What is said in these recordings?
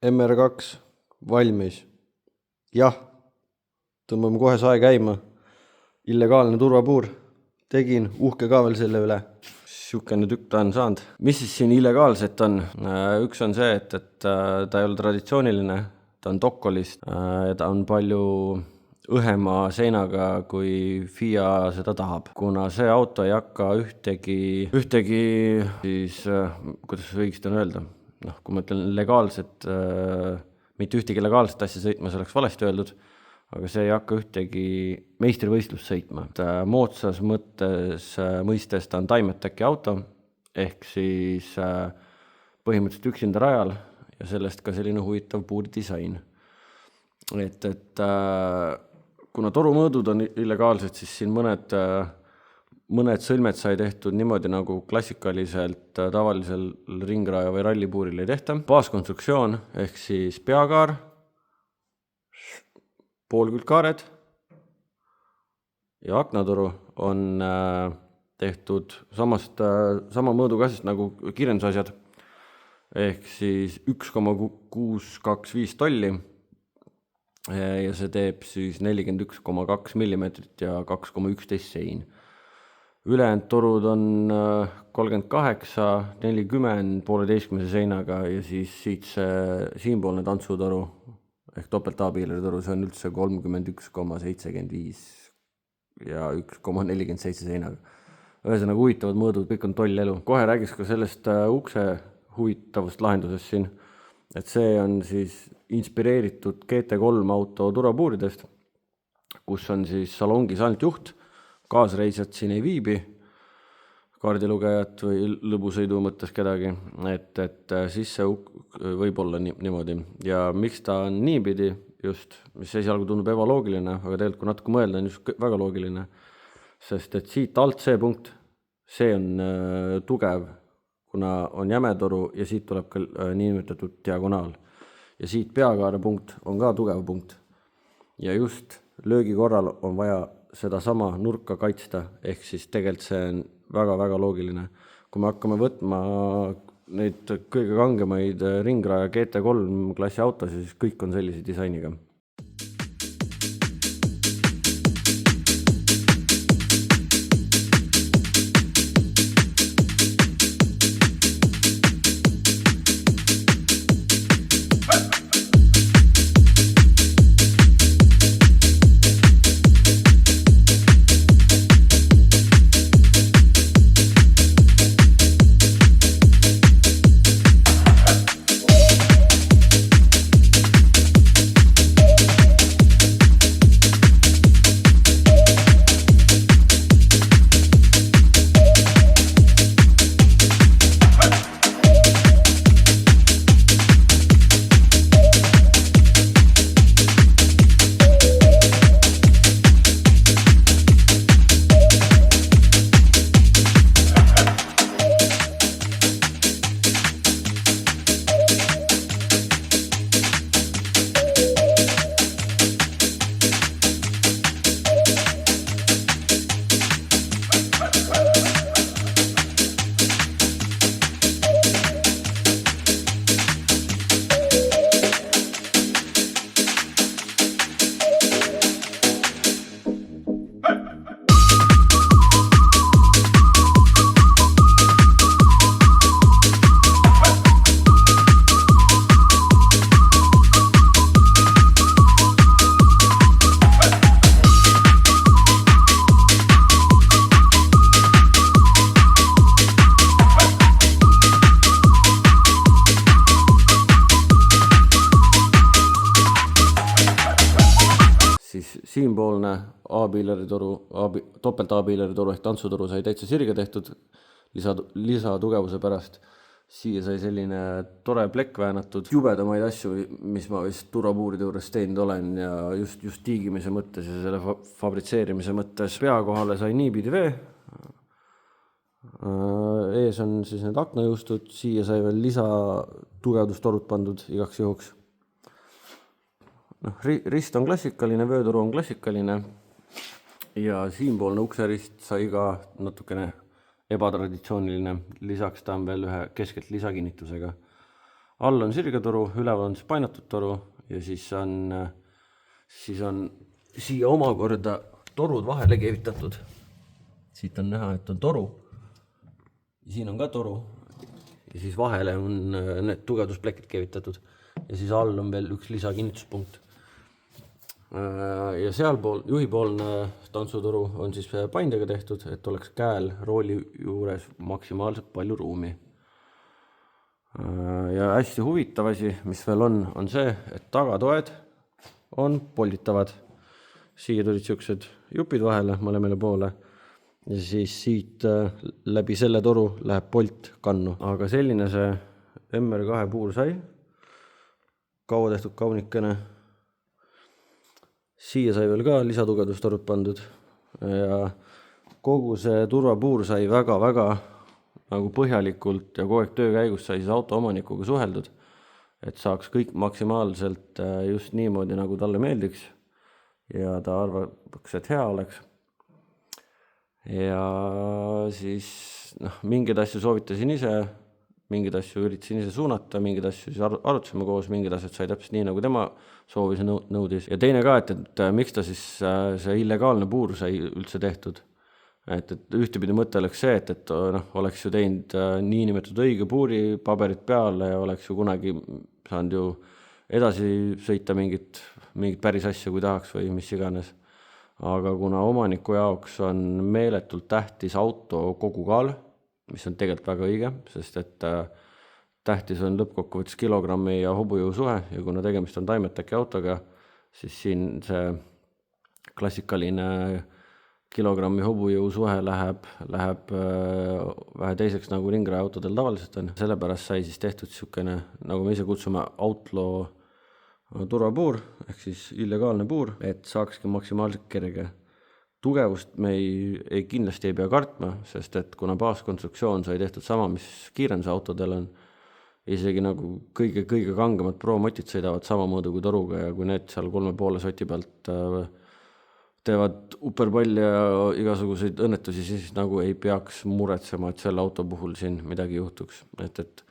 MR2 valmis. Jah, tõmbame kohe sae käima. Illegaalne turvapuur. Tegin uhke ka veel selle üle. Siukene tükk ta on saanud. Mis siis siin illegaalset on? Üks on see, et ta ei ole traditsiooniline. Ta on Dokkolist ja ta on palju õhema seinaga, kui FIA seda tahab. Kuna see auto ei hakka ühtegi siis, kuidas võiks ta öelda? Kui ma ütlen legaalset, mitte ühtegi legaalset asja sõitma, see oleks valesti öeldud, aga see ei hakka ühtegi meistrivõistlust sõitma. Moodsas mõistes ta on Time-Attacki auto, ehk siis põhimõtteliselt üksinda rajal ja sellest ka selline huvitav puurdisain. Et kuna torumõõdud on illegaalsed, siis siin mõned sõlmed sai tehtud niimoodi nagu klassikaliselt tavalisel ringraja või rallipuuril ei tehta. Baaskonstruktsioon ehk siis peakaar, poolkülgkaared ja aknatoru on tehtud sama mõõduga asjast nagu kirjendusasjad ehk siis 1,625 tolli ja see teeb siis 41,2 millimeetrit ja 2,11 sein. Ülejäänud torud on 38, 40, 1,5 seinaga ja siis siit siinpoolne tantsutoru ehk topelt-A-piilari toru, see on üldse 31,75 ja 1,47 seinaga. Ühesõnaga huvitavad mõõdud, kõik on toll elu. Kohe räägiks ka sellest ukse huvitavast lahendusest siin, et see on siis inspireeritud GT3 auto turvapuuridest, kus on siis salongis ainult juht, kaasreisjad siin ei viibi, kaardilugejad või lõbusõidu mõttes kedagi, et siis see võib olla niimoodi. Ja miks ta on niipidi just, mis esialgu tundub ebaloogiline, aga tegelikult kui natuke mõelda on just väga loogiline, sest et siit alt see punkt, see on tugev, kuna on jämetoru ja siit tuleb ka niinimetatud diagonaal. Ja siit peakaare punkt on ka tugev punkt. Ja just löögi korral on vaja seda sama nurka kaitsta, ehk siis tegelikult see on väga-väga loogiline. Kui me hakkame võtma neid kõige kangemaid ringraja GT3 klassi autosid, siis kõik on sellise disainiga. Siinpoolne topelt-A-piilari toru ehk tantsutoru sai täitsa sirge tehtud lisatugevuse pärast. Siia sai selline tore plekk väänatud, jubedamaid asju, mis ma vist turvapuuride juures teinud olen ja just tiigimise mõttes ja selle fabritseerimise mõttes. Pea kohale sai niipidi vee. Ees on siis need aknajuustud, siia sai veel lisatugevdustorud pandud igaks juhuks. Rist on klassikaline, vöötoru on klassikaline ja siinpoolne ukserist sai ka natukene ebatraditsiooniline. Lisaks ta on veel ühe keskelt lisakinnitusega. all on sirgetoru, üleval on siis painatud toru ja siis on siia omakorda torud vahele keevitatud. Siit on näha, et on toru. Siin on ka toru ja siis vahele on need tugevdusplekid keevitatud ja siis all on veel üks lisakinnituspunkt. Ja sealpool juhipoolne tantsutoru on siis paindega tehtud, et oleks käel rooli juures maksimaalselt palju ruumi. Ja hästi huvitav asi, mis veel on see, et tagatoed on polditavad. Siia tulid siuksed jupid vahele mõlemale poole ja siis siit läbi selle toru läheb polt kannu. Aga selline see MR2 puur sai. Kaua tehtud kaunikene. Siia sai veel ka lisatugevdustorud pandud ja kogu see turvapuur sai väga-väga nagu põhjalikult ja kogu aeg töö käigus sai siis auto omanikuga suheldud, et saaks kõik maksimaalselt just niimoodi, nagu talle meeldiks ja ta arvaks, et hea oleks. Ja siis mingeid asju soovitasin ise, mingeid asju üritasin ise suunata, mingeid asju siis arutasime koos, mingid asjad sai täpselt nii, nagu tema soovis ja nõudis. Ja teine ka, et miks ta siis see illegaalne puur sai üldse tehtud. Et ühtepidi mõte oleks see, et oleks ju teinud niinimetatud õige puuri, paberid peale ja oleks ju kunagi saanud ju edasi sõita mingit päris asja, kui tahaks või mis iganes. Aga kuna omaniku jaoks on meeletult tähtis auto kogukaal, mis on tegelikult väga õige, sest et tähtis on lõppkokkuvõttes kilogrammi ja hobujõu suhe ja kuna tegemist on Timetaki autoga, siis siin see klassikaline kilogrammi hobujõu suhe läheb vähe teiseks nagu ringraja autodel tavaliselt on. Sellepärast sai siis tehtud siukene, nagu me ise kutsume outlaw turvapuur, ehk siis illegaalne puur, et saakski maksimaalselt kerge. Tugevust me kindlasti ei pea kartma, sest et kuna baaskonstruktsioon sai tehtud sama, mis kiirenduse autodel on, isegi nagu kõige kangemad pro-motid sõidavad samamoodi kui toruga ja kui need seal 3,5 soti pealt teevad uperpalli ja igasuguseid õnnetusi, siis nagu ei peaks muretsema, et selle auto puhul siin midagi juhtuks. Et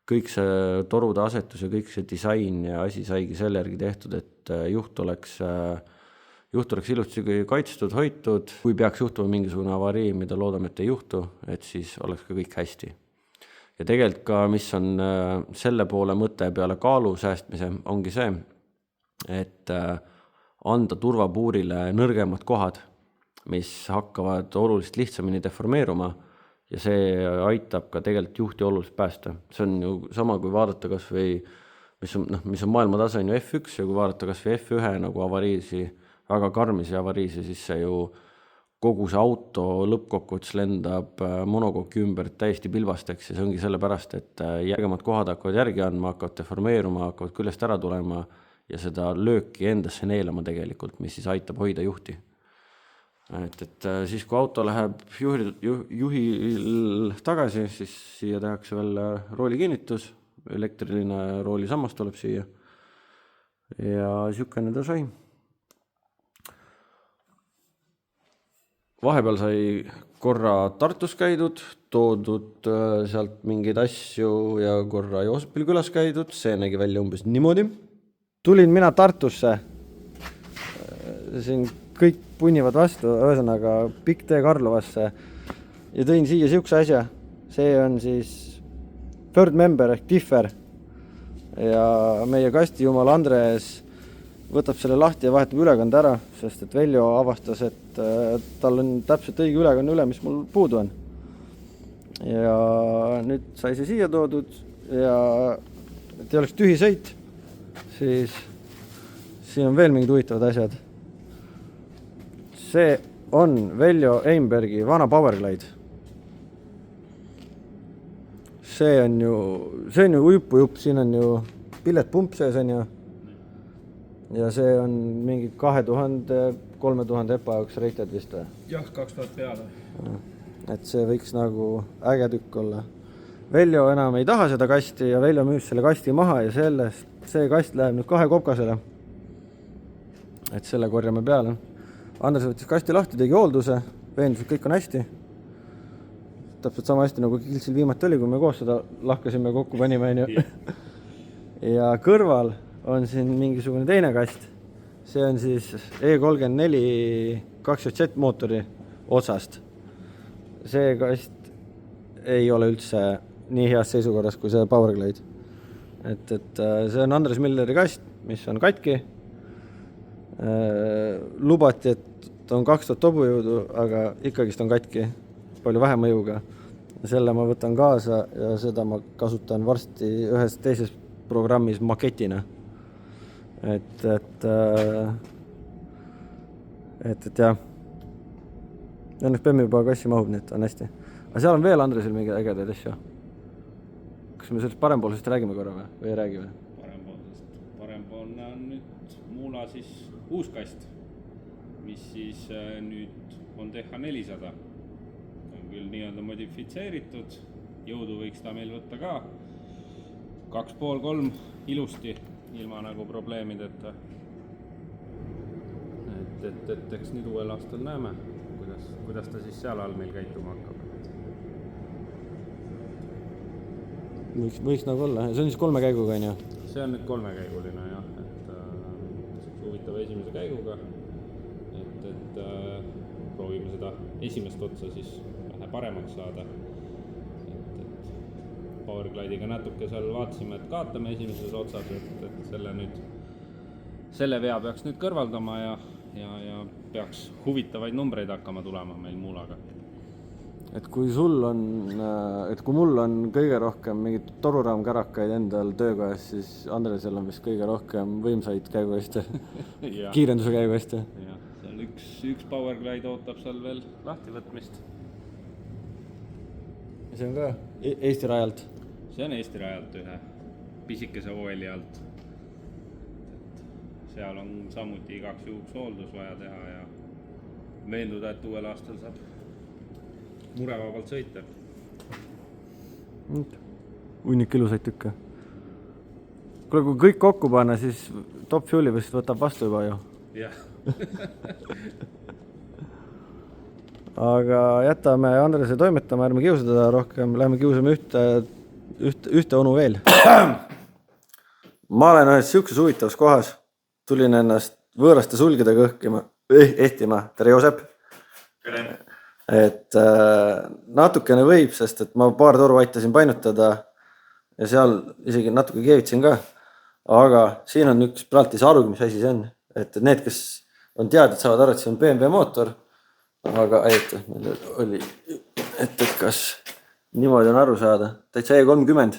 kõik see torude asetus ja kõik see disain ja asi saigi selle järgi tehtud, et juht oleks ilusti kaitstud, hoitud, kui peaks juhtuma mingisugune avarii, mida loodame, et ei juhtu, et siis oleks ka kõik hästi. Ja tegelikult ka, mis on selle poole mõte peale kaalu säästmise, ongi see, et anda turvapuurile nõrgemad kohad, mis hakkavad oluliselt lihtsamini deformeeruma ja see aitab ka tegelikult juhti oluliselt päästa. See on ju sama, kui vaadata kas või, mis on maailma tase on ju F1 ja kui vaadata kas või F1 nagu avariisi, väga karmisi avariisi, siis see ju kogu see auto lõppkokkuvõttes lendab monokoki ümber täiesti pilbasteks ja see ongi sellepärast, et järgemad kohad hakkavad järgi andma, hakkavad deformeeruma, hakkavad küljest ära tulema ja seda lööki endasse neelama tegelikult, mis siis aitab hoida juhti. Et siis, kui auto läheb juhil tagasi, siis siia tehakse veel roolikinnitus, elektriline roolisammas tuleb siia ja siukene ta sai. Vahepeal sai korra Tartus käidud, toodud sealt mingeid asju ja korra Joosepil külas käidud, see nägi välja umbes niimoodi. Tulin mina Tartusse, siin kõik punnivad vastu, ühesõnaga pikk tee Karlovasse ja tõin siia siukse asja. See on siis third member ehk differ ja meie kastijumal Andres võtab selle lahti ja vahetab ülekande ära, sest et Veljo avastas, et tal on täpselt õige ülekanne üle, mis mul puudu on. Ja nüüd sai see siia toodud ja et ei oleks tühi sõit, siis siin on veel mingid huvitavad asjad. See on Veljo Einbergi vana Powerglide. See on ju ujupp, siin on ju pilletpump sees on ju. Ja see on mingi 2000-3000 EPA jaoks reited vist või? Jah, 2000 peale. Et see võiks nagu äge tükk olla. Veljo enam ei taha seda kasti ja Veljo müüs selle kasti maha ja see kast läheb nüüd 2 kopkasele. Et selle korjame peale. Andres võttis kasti lahti, tegi hoolduse, veendus, et kõik on hästi. Täpselt sama hästi nagu Kiltsil viimati oli, kui me koos seda lahkasime kokku panime. ja kõrval on siin mingisugune teine kast. See on siis E34 2.Z mootori otsast. See kast ei ole üldse nii heas seisukorras kui see Powerglide. Et see on Andres Milleri kast, mis on katki. Lubati, et on 2000 hobujõudu, aga ikkagist on katki palju vähem mõjuga. Selle ma võtan kaasa ja seda ma kasutan varsti ühes teises programmis maketina. Et jah. Õnneks Bemmi juba kassi mahub, nii et on hästi. Aga seal on veel Andresil mingi ägedaid asju. Kas me sellest parempoolsest räägime korra või ei räägi või? Parempoolne on nüüd Muula siis uus kast, mis siis nüüd on TH400. On küll nii-öelda modifitseeritud, jõudu võiks ta meil võtta ka 2,5-3 ilusti, ilma nagu probleemideta. Et eks nüüd uuel aastal näeme, kuidas ta siis seal all meil käituma hakkab. Võiks nagu olla, see on siis 3 käiguga, on ju? See on nüüd 3-käiguline, jah, et huvitava esimese käiguga, et proovime seda esimest otsa siis vähe paremaks saada. Et Powerglide'iga natuke seal vaatasime, et kaotame esimeses otsas, et selle vea peaks nüüd kõrvaldama ja peaks huvitavaid numbreid hakkama tulema meil Muulaga. Et kui mul on kõige rohkem mingit toruraamkärakaid endal töökojas, siis Andresel on vist kõige rohkem võimsaid käiguhäste, kiirenduse käiguhäste. Jah, seal üks Powerglide ootab seal veel lahtivõtmist. See on ka Eesti rajalt? See on Eesti rajalt ühe pisikese OL-i alt. Seal on samuti igaks juhuks hooldus vaja teha ja veenduda, et uuel aastal saab murevabalt sõita. Hunnik ilusaid tükke. Kuule, kui kõik kokku panna, siis Top Fueli vist võtab vastu juba ju. Jah. Aga jätame Andrese toimetama, ärme kiusada rohkem, läheme kiusame ühte onu veel. Ma olen ühes siukses huvitavas kohas. Tulin ennast võõraste sulgedega ehtima. Tere, Joosep! Tere! Et natukene võib, sest et ma paar toru aitasin painutada ja seal isegi natuke keevitsin ka. Aga siin on üks praalt ei saa arugi, mis asi see on. Et need, kes on teadjad, saavad aru, et see on BMW mootor. Aga meil oli, et kas niimoodi on aru saada. Täitsa E30.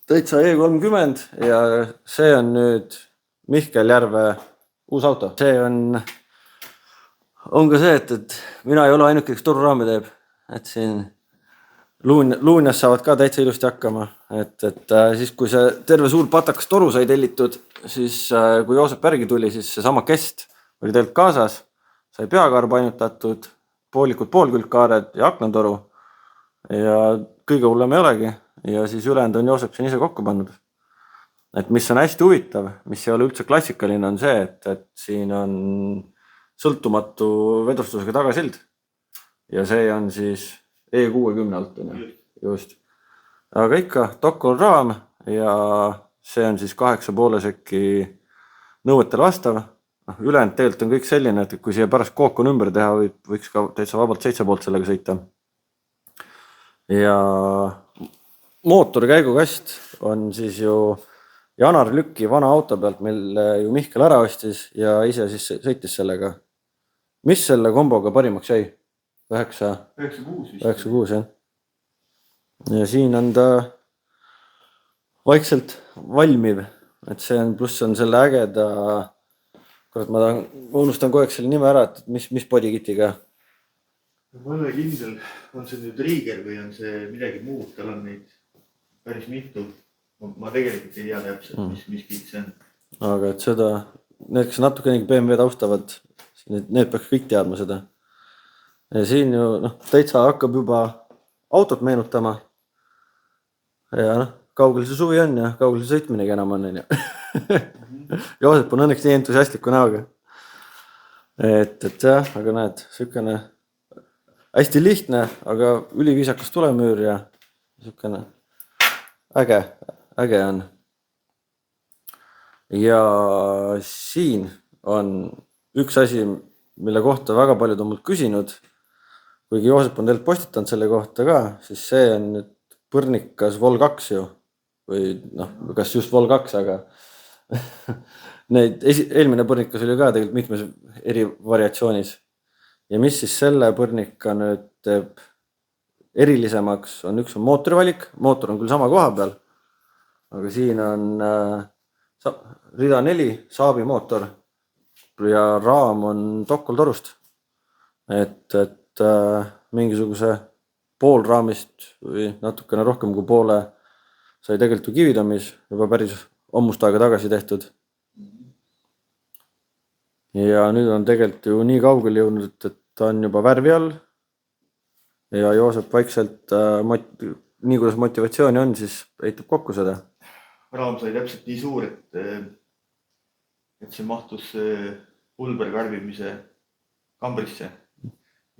Täitsa E30 ja see on nüüd Mihkel Järve uus auto. See on ka see, et mina ei ole ainuke, kes toruraami teeb. Et siin Luunias saavad ka täitsa ilusti hakkama. Et siis, kui see terve suur patakas toru sai tellitud, siis kui Joosep järgi tuli, siis see sama kest oli tegelikult kaasas. Sai peakaar painutatud, poolikud poolkülgkaared ja aknatoru. Ja kõige hullem ei olegi. Ja siis ülejäänud on Joosep siin ise kokku pannud. Et mis on hästi huvitav, mis ei ole üldse klassikaline, on see, et siin on sõltumatu vedustusega tagasild. Ja see on siis E60 alt. Just. Aga ikka Dokol raam ja see on siis 8,5 sekki nõuetele vastav. Ülejäänud tegelikult on kõik selline, et kui siia pärast kook on ümber teha, võiks ka täitsa vabalt 7 sellega sõita. Ja mootori käigukast on siis ju Janar Lükki vana auto pealt, mille ju Mihkel ära ostis ja ise siis sõitis sellega. Mis selle komboga parimaks jäi? 9,6 jah. Ja siin on ta vaikselt valmiv, et see on, pluss on selle ägeda, ma unustan kogu aeg selle nime ära, et mis bodykitiga. Ma olen kindel, on see nüüd Riiger või on see midagi muud, tal on neid päris mitu. Ma tegelikult ei tea täpselt, mis kit see on. Aga et seda, need, kes natukenegi BMW taustavad, need peaks kõik teadma seda. Ja siin ju täitsa hakkab juba autot meenutama. Ja kaugel see suvi on ja kaugel see sõitminegi enam on. Joosep on õnneks nii entusiastliku näoga. Et jah, aga näed, sükene hästi lihtne, aga üliviisakas tulemüür ja sükene äge on. ja siin on üks asi, mille kohta väga paljud on mult küsinud, kuigi Joosep on tegelikult postitanud selle kohta ka, siis see on nüüd põrnikas Vol 2 ju, või noh, kas just Vol 2, aga eelmine põrnikas oli ka tegelikult mitmes eri variatsioonis. Ja mis siis selle põrnika nüüd teeb erilisemaks, on üks on mootori valik, mootor on küll sama koha peal, aga siin on rida 4 Saabi mootor ja raam on tokkoltorust, et mingisuguse poolraamist või natukene rohkem kui poole sai tegelikult ju Kivitammis juba päris ammust aega tagasi tehtud. Ja nüüd on tegelikult ju nii kaugele jõudnud, et ta on juba värvi all ja Joosep vaikselt, nii kuidas motivatsiooni on, siis eitab kokku seda. Raam sai täpselt nii suur, et see mahtus pulberkarvimise kambrisse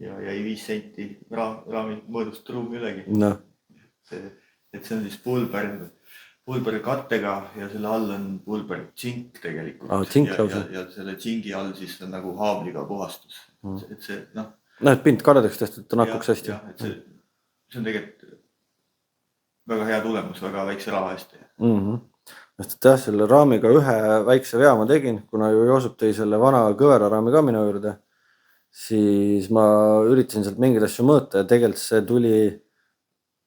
ja jäi 5 senti raami mõõdust ruumi ülegi. No. Et see on siis pulberi kattega ja selle all on pulberi tsink tegelikult. Ja selle tsingi all siis on nagu haavliga puhastus. Et see, et pind karadeks tehtud, ta nakkuks hästi. Et see on tegelikult väga hea tulemus, väga väikse raha eest. Jah, selle raamiga ühe väikse vea ma tegin, kuna ju Joosep tõi selle vana kõvera raami ka minu juurde, siis ma üritasin sealt mingeid asju mõõta ja tegelikult see tuli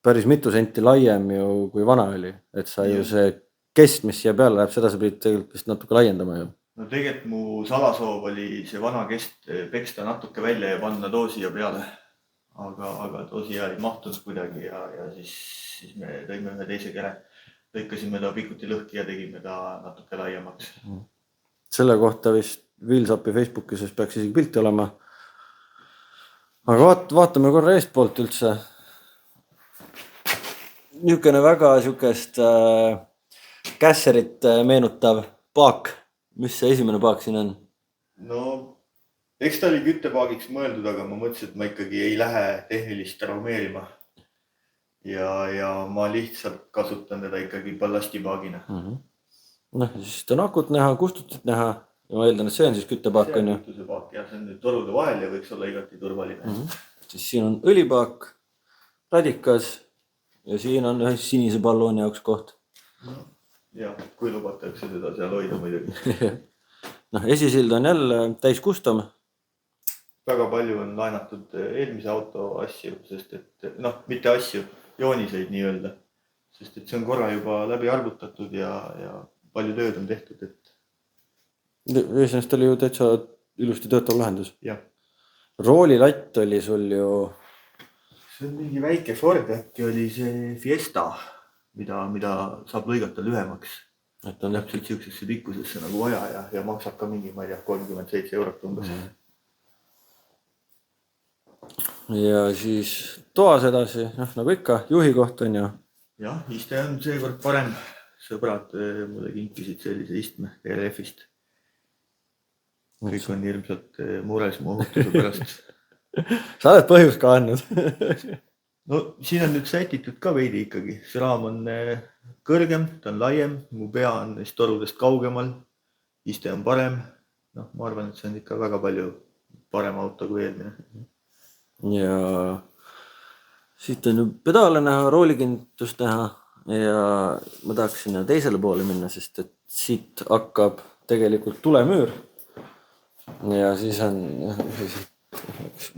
päris mitu senti laiem ju kui vana oli, et sa ju see kest, mis siia peale läheb, seda sa pidid tegelikult vist natuke laiendama ju. No tegelikult mu salasoov oli see vana kest peksta natuke välja ja panna toosija peale, aga toosija ei mahtunud kuidagi ja siis me tõime ühe teise kere, lõikasime ta pikuti lõhki ja tegime ta natuke laiemaks. Selle kohta vist Wheelsapi Facebookis peaks isegi pilti olema. Aga vaatame korra eestpoolt üldse. Niisugune väga niisugust kässerit meenutav paak. Mis see esimene paak siin on? No, eks ta oli küttepaagiks mõeldud, aga ma mõtlesin, et ma ikkagi ei lähe tehnilist traumeerima. Ja ma lihtsalt kasutan teda ikkagi ballastipaagina. Siis on akut näha, kustutit näha ja ma eeldan, et see on siis küttepaak on ju. See on nüüd torude vahel ja võiks olla igati turvaline. Siis siin on õlipaak, radikas ja siin on ühe sinise ballooni jaoks koht. Ja, kui lubatakse seda seal hoida muidugi. Esisild on jälle täis kustom. Väga palju on laenatud eelmise auto asju, sest et mitte asju, jooniseid nii öelda. Sest et see on korra juba läbi arvutatud ja palju tööd on tehtud. Eesnäest oli ju täitsa ilusti töötav lahendus. Jah. Roolilatt oli sul ju... See on mingi väike Ford, äkki oli see Fiesta, mida saab lõigata lühemaks. Et on täpselt siuksesse pikkusesse nagu vaja ja maksab ka mingi, ma ei tea, 37 eurot umbes. Ja siis toas edasi, nagu ikka, juhi koht on ju. Jah, iste on seekord parem. Sõbrad mulle kinkisid sellise istme RF-ist. Kõik on hirmsalt mures mu ohutuse pärast. Sa oled põhjus ka andnud. No siin on nüüd sätitud ka veidi ikkagi. See raam on kõrgem, ta on laiem, mu pea on neist torudest kaugemal, iste on parem. Ma arvan, et see on ikka väga palju parem auto kui eelmine. Ja siit on ju pedaale näha, roolikindlust näha ja ma tahaks sinna teisele poole minna, sest et siit hakkab tegelikult tulemüür ja siis on,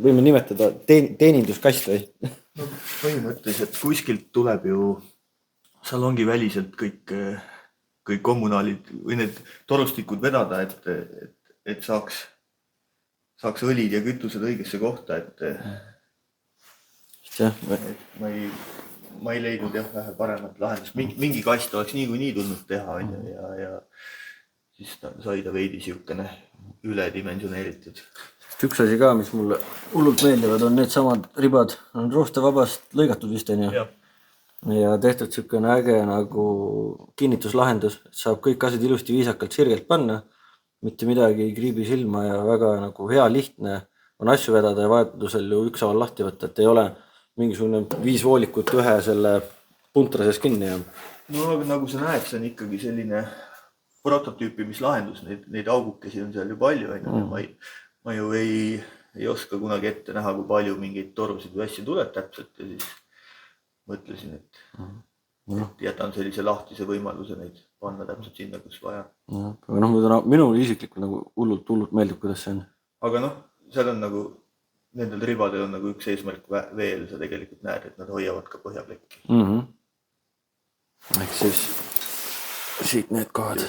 võime nimetada teeninduskast või? No põhimõtteliselt kuskilt tuleb ju salongi väliselt kõik kommunaalid või need torustikud vedada, et saaks õlid ja kütused õigesse kohta, ma ei leidnud vähe paremat lahendust. Mingi kast oleks nii tulnud teha ja siis sai ta veidi siukene üledimensioneeritud. Üks asi ka, mis mulle hullult meeldivad, on need samad ribad, on roostevabast lõigatud vist on ju. Ja tehtud siukene äge nagu kinnituslahendus, et saab kõik asjad ilusti viisakalt sirgelt panna, mitte midagi ei kriibi silma ja väga nagu hea lihtne on asju vedada ja vajadusel ju üksaval lahti võtta, et ei ole mingisugune 5 voolikut ühe selle puntra sees kinni. No nagu sa näed, see on ikkagi selline prototüüpimislahendus, neid augukesi on seal ju palju, ma ju ei oska kunagi ette näha, kui palju mingeid torusid või asju tuleb täpselt ja siis mõtlesin, et jätan sellise lahtise võimaluse neid panna täpselt sinna, kus vaja. Aga minul isiklikult nagu hullult meeldib, kuidas see on. Aga seal on nagu, nendel ribadel on nagu üks eesmärk veel, sa tegelikult näed, et nad hoiavad ka põhjaplekki. Ehk siis siit need kohad.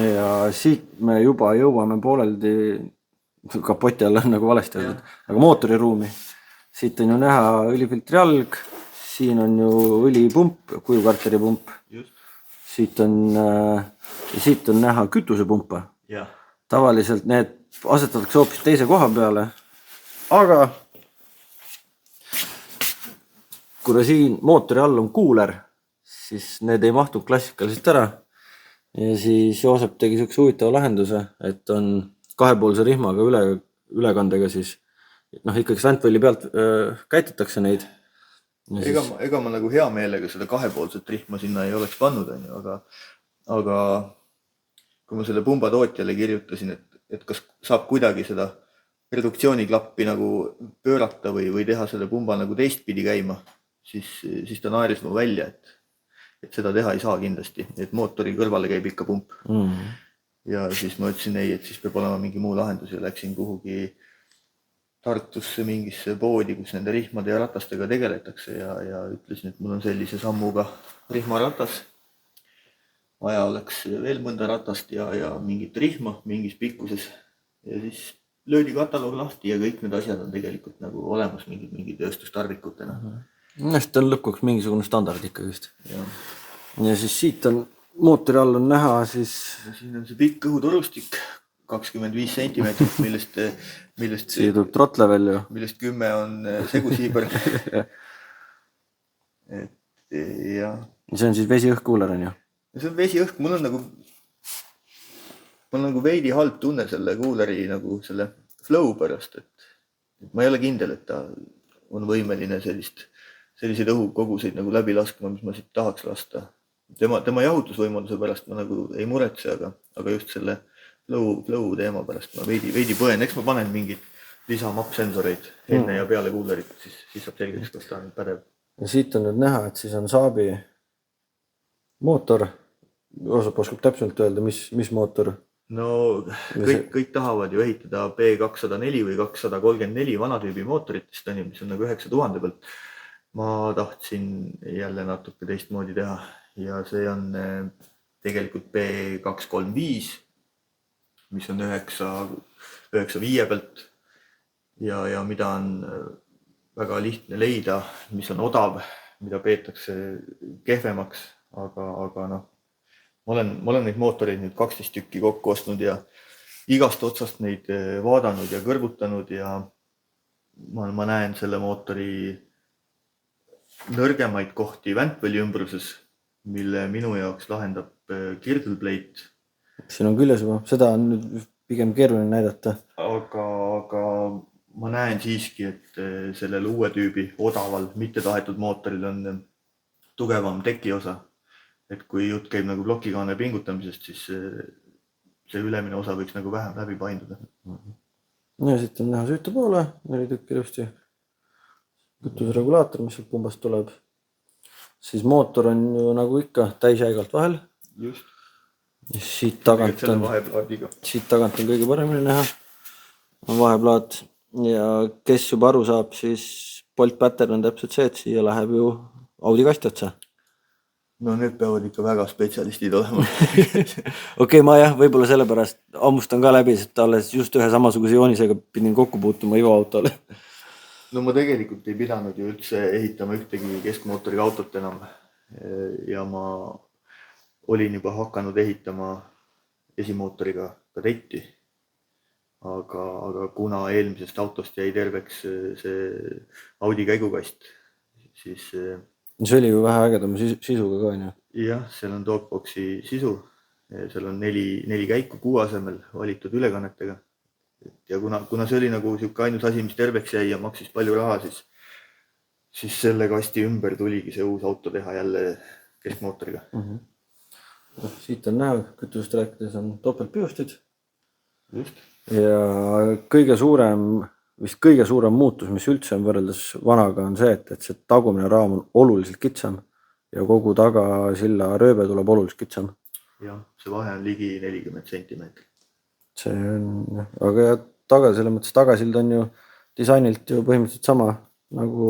Ja siit me juba jõuame pooleldi, kapoti all on nagu valesti öeldud, aga mootoriruumi. Siit on ju näha õlifiltri alg, siin on ju õlipump, kujukarteri pump. Siit on näha kütusepumpa. Tavaliselt need asetatakse hoopis teise koha peale, aga kuna siin mootori all on kuuler, siis need ei mahtu klassikaliselt ära. Ja siis Joosep tegi sellise huvitava lahenduse, et on kahepoolse rihmaga ülekandega siis, ikkagi Sandvälli pealt käitatakse neid. Ega ma nagu hea meelega seda kahepoolset rihma sinna ei oleks pannud, aga kui ma selle pumba tootjale kirjutasin, et kas saab kuidagi seda reduktsiooniklappi nagu pöörata või teha selle pumba nagu teistpidi käima, siis ta naeris mu välja, et seda teha ei saa kindlasti, et mootori kõrvale käib ikka pump. Ja siis ma ütlesin ei, et siis peab olema mingi muu lahendus ja läksin kuhugi Tartusse mingisse poodi, kus nende rihmade ja ratastega tegeletakse ja ütlesin, et mul on sellise sammuga rihmaratas. Vaja oleks veel mõnda ratast ja mingit rihma mingis pikkuses ja siis löödi kataloog lahti ja kõik need asjad on tegelikult nagu olemas mingi tööstustarvikutena. Näest on lõpuks mingisugune standard ikka just. Ja siis siit on mootori all on näha siis... Siin on see pikk õhutorustik, 25 centimeetrit, millest siia tuleb trotle välja. Millest 10 on segusiiber. Ja see on siis vesi-õhkuuler on ju? See on vesi-õhk, mul on nagu veidi halb tunne selle kuuleri nagu selle flow pärast, et ma ei ole kindel, et ta on võimeline selliseid õhukoguseid nagu läbi laskma, mis ma siit tahaks lasta. Tema jahutusvõimaluse pärast ma nagu ei muretse, aga just selle flow teema pärast ma veidi põen. Eks ma panen mingid lisamappsensoreid enne ja peale kuulerit, siis saab selgeks, kas ta on pädev. Ja siit on nüüd näha, et siis on Saabi mootor. Joosep oskab täpselt öelda, mis mootor? No kõik tahavad ju ehitada B204 või 234 vanatüübi mootoritest, mis on nagu 9000 pealt. Ma tahtsin jälle natuke teistmoodi teha ja see on tegelikult B235, mis on 995 pealt ja mida on väga lihtne leida, mis on odav, mida peetakse kehvemaks, aga ma olen neid mootoreid nüüd 12 tükki kokku ostnud ja igast otsast neid vaadanud ja kõrvutanud ja ma näen selle mootori nõrgemaid kohti Ventwelli ümbruses, mille minu jaoks lahendab Girdle Plate. Siin on küljes juba, seda on nüüd pigem keeruline näidata. Aga ma näen siiski, et sellel uue tüübi odaval, mitte tahetud mootoril on tugevam tekiosa. Et kui jutt käib nagu plokikaane pingutamisest, siis see ülemine osa võiks nagu vähem läbi painduda. Ja siit on näha süüte poole, 4 tükki ilusti. Kütusregulaator, mis pumbast tuleb. Siis mootor on ju nagu ikka täisjäigalt vahel. Just. Siit tagant on kõige paremini näha. On vaheplaat. Ja kes juba aru saab, siis Bolt pattern on täpselt see, et siia läheb ju Audi kasti otsa. No need peavad ikka väga spetsialistid olema. Okei, ma jah, võib-olla sellepärast ammustan ka läbi, sest alles just ühe samasuguse joonisega pidin kokku puutuma Ivo autole. No ma tegelikult ei pidanud ju üldse ehitama ühtegi keskmootoriga autot enam. Ja ma olin juba hakanud ehitama esimootoriga kadetti. Aga kuna eelmisest autost jäi terveks see Audi käigukast, siis... See oli ju vähe ägedama sisuga ka, on ju? Jah, seal on Talkboxi sisu. Seal on 4 käiku 6 asemel valitud ülekannetega. Ja kuna see oli nagu siuke ainus asi, mis terveks jäi ja maksis palju raha, siis selle kasti ümber tuligi see uus auto teha jälle keskmootoriga. siit on näha, kütusest rääkides on topeltpihustid. just. Ja kõige suurem muutus, mis üldse on võrreldes vanaga, on see, et see tagumine raam on oluliselt kitsam ja kogu tagasilla rööbe tuleb oluliselt kitsam. jah, see vahe on ligi 40 sentimeetrit. See on, aga selles mõttes tagasild on ju disainilt ju põhimõtteliselt sama nagu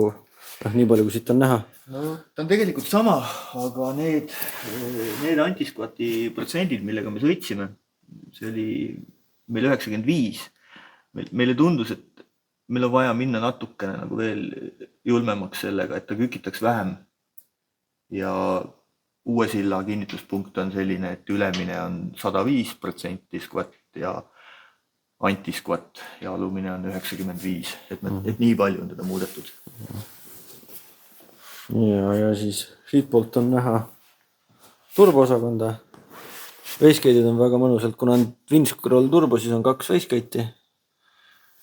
nii palju, kui siit on näha. No ta on tegelikult sama, aga need antiskvati protsendid, millega me sõitsime, see oli meil 95. Meile tundus, et meil on vaja minna natukene nagu veel julmemaks sellega, et ta kükitaks vähem. Ja uue silla kinnituspunkt on selline, et ülemine on 105% skvatt ja antiskvatt ja alumine on 95. Et nii palju on teda muudetud. Ja siis siit poolt on näha turboosakonda. Wastegate'id on väga mõnusalt, kuna on Windscroll turbo, siis on 2 wastegate'i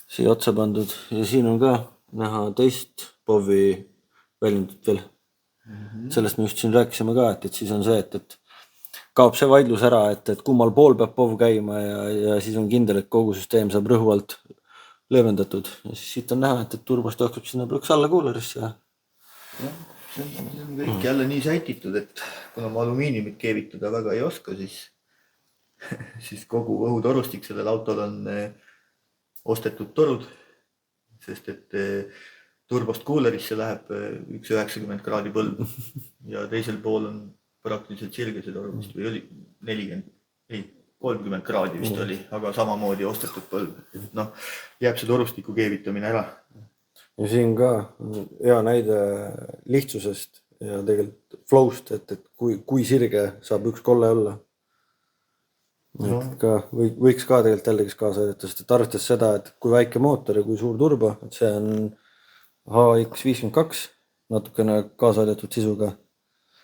siia otsa pandud ja siin on ka näha teist POV-i väljundit veel. Sellest me just siin rääkisime ka, et siis on see, et kaob see vaidlus ära, et kummal pool peab POV käima ja siis on kindel, et kogu süsteem saab rõhuvalt lõõvendatud. Ja siis siit on näha, et turbost jookseb sinna plõks alla kuulerisse. Ja, see on kõik jälle nii sätitud, et kuna ma alumiiniumit keevitada väga ei oska, siis kogu õhutorustik sellel autol on ostetud torud, sest et turbost kuulerisse läheb üks 90 kraadi põlv ja teisel pool on praktiliselt sirge see torb vist või oli 30 kraadi vist oli, aga samamoodi ostetud põlv. No, jääb see torustiku keevitamine ära. Ja siin ka hea näide lihtsusest ja tegelikult flow'st, et kui sirge saab üks kolle olla. No. Ka võiks ka tegelikult jällegi kaasa aidata, sest et arvestades seda, et kui väike mootor ja kui suur turbo, et see on HX52 natukene kaasa aidatud sisuga.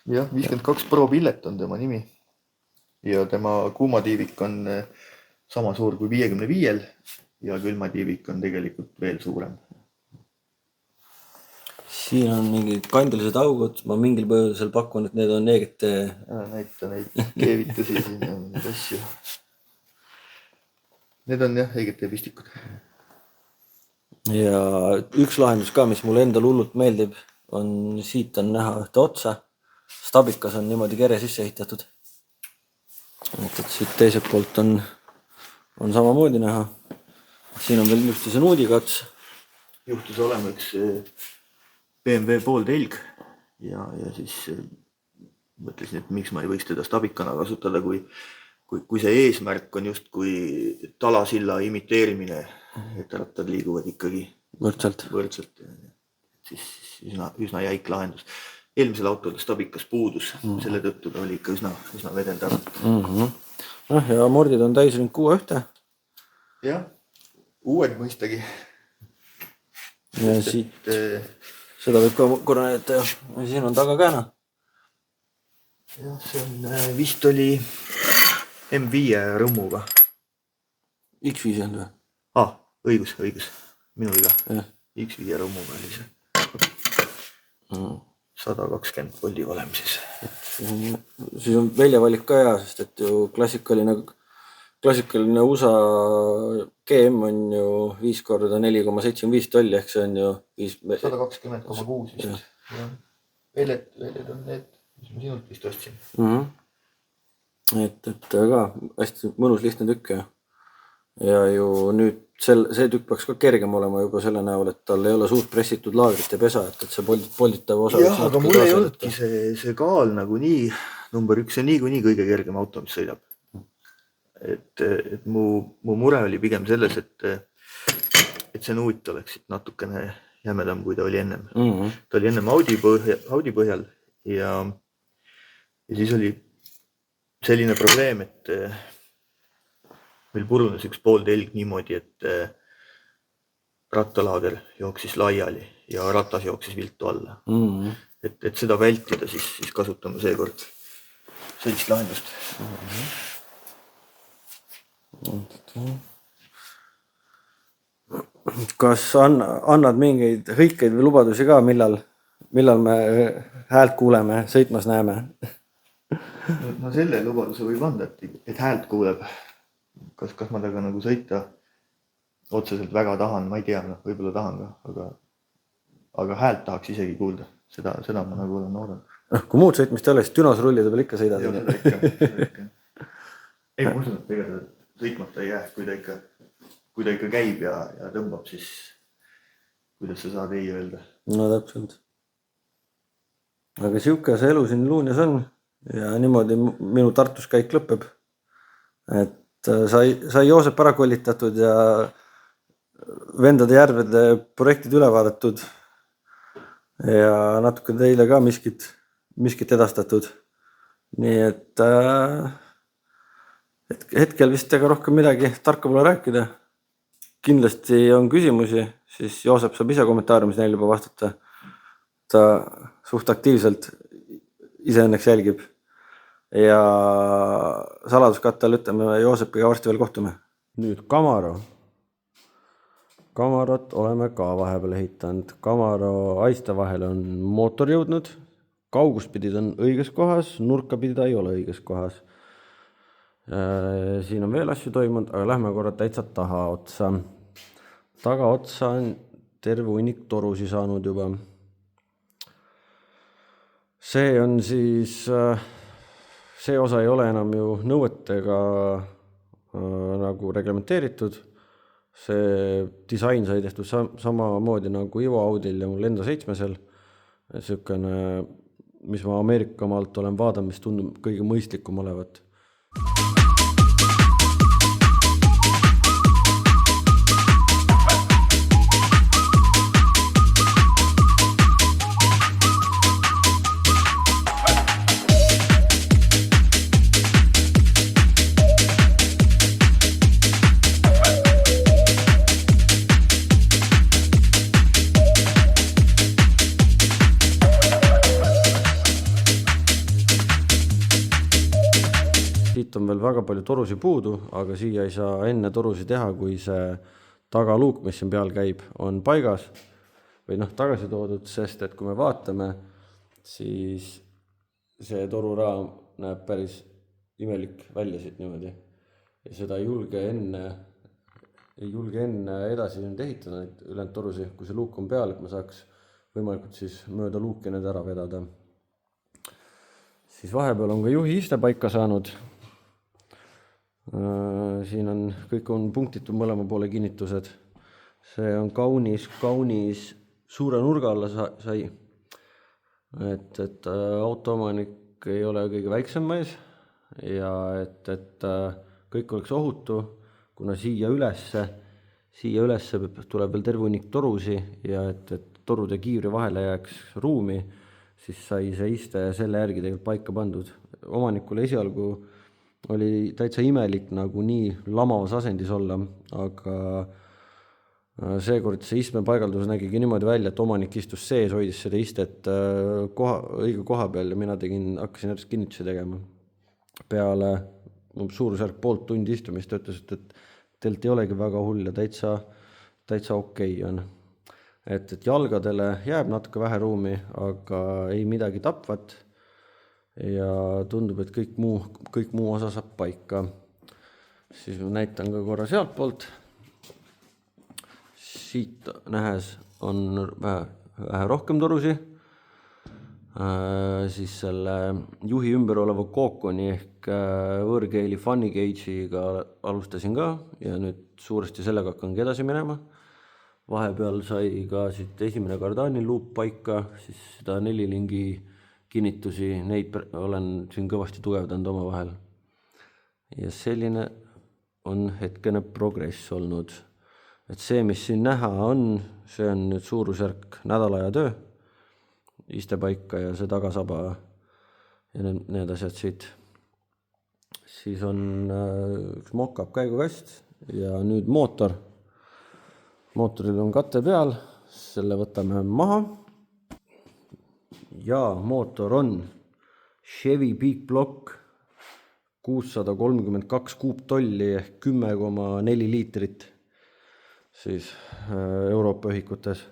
Jah, 52 Pro Pillet on tema nimi ja tema kuumatiivik on sama suur kui 55 ja külmatiivik on tegelikult veel suurem. Siin on mingid kandilised augud, ma mingil põhjusel pakun, et need on EGT. Näita neid keevitusi siin ja neid asju. Need on jah, EGT pistikud. Ja üks lahendus ka, mis mulle endal hullult meeldib, on siit on näha ühte otsa. Stabikas on niimoodi kere sisse ehitatud. Et siit teiselt poolt on samamoodi näha. Siin on veel just see nuudikats. Juhtus olema üks BMW pooltelg ja siis mõtlesin, et miks ma ei võiks teda stabikana kasutada, kui see eesmärk on just kui talasilla imiteerimine, et rattad liiguvad ikkagi võrdselt. Siis üsna jäik lahendus. Eelmisel autol stabikas puudus, selle tõttu ta oli ikka üsna vedeldav. Ja mordid on täisring 6.1. Jah, uued mõistagi. Ja siit seda võib ka korra näidata ja siin on tagakääna. Jah, see on vist oli M5 rõmmuga. X5 on või? Õigus. Minu viga. X5 rõmmuga oli see. 120 voldi valem siis. Siis on väljavalik ka hea, sest et ju klassikaline USA GM on ju 5x4,75 tolli, ehk see on ju 120,6 vist. Veeled on need, mis ma sinult vist ostsin. Et ka hästi mõnus lihtne tükk ja ju nüüd see tükk peaks ka kergem olema juba selle näol, et tal ei ole suurt pressitud laagrit ja pesa, et see polditav osa. Jah, aga mul ei olnudki see kaal nagu nii, number 1, see on nii kõige kergem auto, mis sõidab. Et mu mure oli pigem selles, et see nuut oleks natukene jämedam, kui ta oli ennem. Ta oli ennem Audi põhjal ja siis oli selline probleem, et meil purunes üks pooltelg niimoodi, et rattalaager jooksis laiali ja ratas jooksis viltu alla. Et seda vältida, siis kasutame seekord sellist lahendust. Kas annad mingeid hõikeid või lubadusi ka, millal me häält kuuleme, sõitmas näeme? No selle lubaduse võib anda, et häält kuuleb. Kas ma taga nagu sõita otseselt väga tahan, ma ei tea, võib-olla tahan ka, aga häält tahaks isegi kuulda. Seda ma nagu olen oodanud. Kui muud sõitmist ei ole, siis dünosrullide peal ikka sõidad. Seda ikka. Ei, ma usun, et tegelikult sõitmata ei jää, kui ta ikka käib ja tõmbab, siis kuidas sa saad ei öelda. No täpselt. Aga siuke see elu siin Luunjas on ja niimoodi minu Tartus käik lõpeb. Et sai Joosep ära kollitatud ja Vendade järvede projektid üle vaadatud ja natuke teile ka miskit edastatud. Nii et hetkel vist ega rohkem midagi tarka pole rääkida. Kindlasti on küsimusi, siis Joosep saab ise kommentaariumis neil juba vastata. Ta suht aktiivselt ise õnneks jälgib. Ja saladuskattel ütleme Joosepiga varsti veel kohtume. Nüüd Camaro. Camarot oleme ka vahepeal ehitanud. Camaro aista vahel on mootor jõudnud. Kauguspidi on õiges kohas, nurkapidi ta ei ole õiges kohas. Siin on veel asju toimunud, aga lähme korra täitsa taha otsa. Taga otsa on terve hunnik torusi saanud juba. See on siis, see osa ei ole enam ju nõuetega nagu reglementeeritud. See disain sai tehtud samamoodi nagu Ivo Audil ja mul enda 7-sel. Siukene, mis ma Ameerika maalt olen vaadanud, mis tundub kõige mõistlikum olevat. Siit on veel väga palju torusi puudu, aga siia ei saa enne torusi teha, kui see tagaluuk, mis siin peal käib, on paigas või tagasi toodud, sest et kui me vaatame, siis see toruraam näeb päris imelik välja siit niimoodi. Ja seda ei julge enne edasi ehitada neid ülejäänud torusi, kui see luuk on peal, et ma saaks võimalikult siis mööda luuki need ära vedada. Siis vahepeal on ka juhi iste paika saanud. Siin on, kõik on punktitud mõlema poole kinnitused. See on kaunis suure nurga alla sai. Et autoomanik ei ole kõige väiksem mees ja et kõik oleks ohutu, kuna siia ülesse tuleb veel terve hunnik torusi ja et torude kiivri vahele jääks ruumi, siis sai see iste selle järgi tegelikult paika pandud. Omanikule esialgu oli täitsa imelik nagu nii lamavas asendis olla, aga seekord see istme paigaldus nägigi niimoodi välja, et omanik istus sees, hoidis seda istet õige koha peal ja mina hakkasin järjest kinnitusi tegema. Peale suurusjärk poolt tundi istumist ütles, et teilt ei olegi väga hull ja täitsa okei on. Et jalgadele jääb natuke vähe ruumi, aga ei midagi tapvat. Ja tundub, et kõik muu osa saab paika. Siis ma näitan ka korra sealt poolt. Siit nähes on vähe rohkem torusi. Siis selle juhi ümber oleva kookoni ehk võõrkeeli funny gage'iga alustasin ka ja nüüd suuresti sellega hakkangi edasi minema. Vahepeal sai ka siit esimene kardaani luup paika, siis seda 4-lingi kinnitusi, neid olen siin kõvasti tugevdanud oma vahel. Ja selline on hetkene progress olnud. Et see, mis siin näha on, see on nüüd suurusjärk nädalaja töö, iste paika ja see tagasaba ja need asjad siit. Siis on üks mock-up käigukast ja nüüd mootor. Mootoril on kate peal, selle võtame maha. Ja mootor on Chevy Big Block 632 kuuptolli ehk 10,4 liitrit siis Euroopa ühikutes.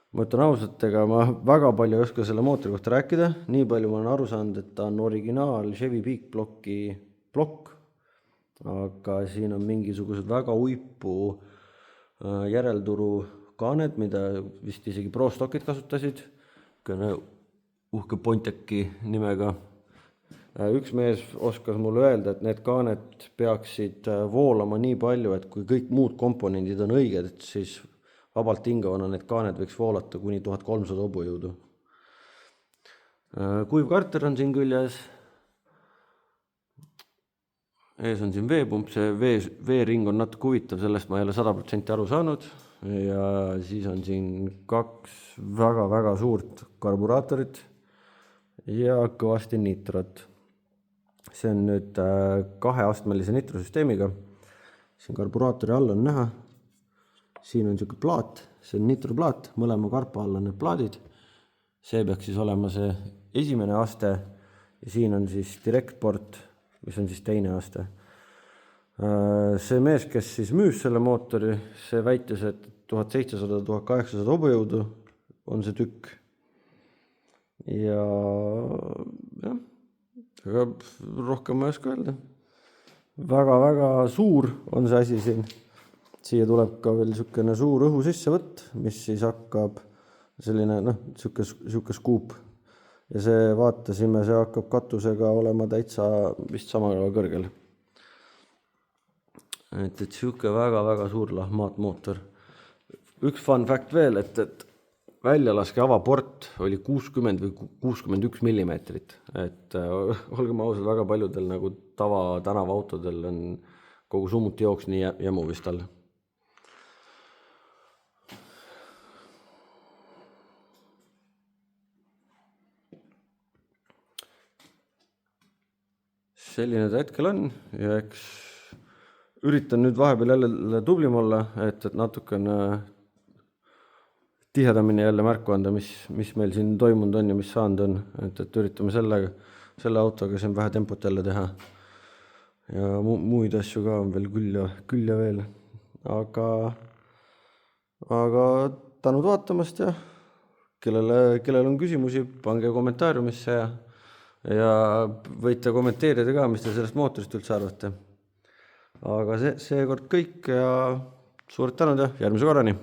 ma ütlen ausalt, ega ma väga palju ei oska selle mootori kohta rääkida, nii palju ma olen aru saanud, et ta on originaal Chevy Peak plokki plokk, aga siin on mingisugused väga uipu järelturu kaaned, mida vist isegi Pro-Stockid kasutasid, uhke Pontiaci nimega. Üks mees oskas mulle öelda, et need kaaned peaksid voolama nii palju, et kui kõik muud komponendid on õiged, et siis vabalt hingavana need kaaned võiks voolata kuni 1300 hobujõudu. Kuiv karter on siin küljes. Ees on siin veepump, see veering on natuke huvitav, sellest ma ei ole 100% aru saanud. Ja siis on siin 2 väga-väga suurt karburaatorit ja kõvasti nitrot. See on nüüd 2-astmelise nitrosüsteemiga. Siin karburaatori all on näha. Siin on niisugune plaat, see on nitroplaat, mõlema karpa all on need plaadid. See peaks siis olema see esimene aste ja siin on siis direktport, mis on siis teine aste. See mees, kes siis müüs selle mootori, see väitis, et 1700-1800 hobujõudu on see tükk. Ja jah, aga rohkem ma ei oska öelda. Väga-väga suur on see asi siin. Siia tuleb ka veel niisugune suur õhu sissevõtt, mis siis hakkab selline, niisugune skuup. Ja see vaatasime, see hakkab katusega olema täitsa vist sama kõrgel. Et niisugune väga-väga suur lahmaatmootor. Üks fun fact veel, et väljalaske avaport oli 60 või 61 millimeetrit. Et olgem ausad, väga paljudel nagu tava tänavaautodel on kogu summuti jooks nii jämu vist all. Selline ta hetkel on ja eks üritan nüüd vahepeal jälle tublim olla, et natukene tihedamini jälle märku anda, mis meil siin toimunud on ja mis saanud on. Et üritame selle autoga siin vähe tempot jälle teha. Ja muid asju ka on veel küll ja veel. Aga tänud vaatamast ja kellel on küsimusi, pange kommentaariumisse ja võite kommenteerida ka, mis te sellest mootorist üldse arvate. Aga seekord kõik ja suured tänud ja järgmise korrani!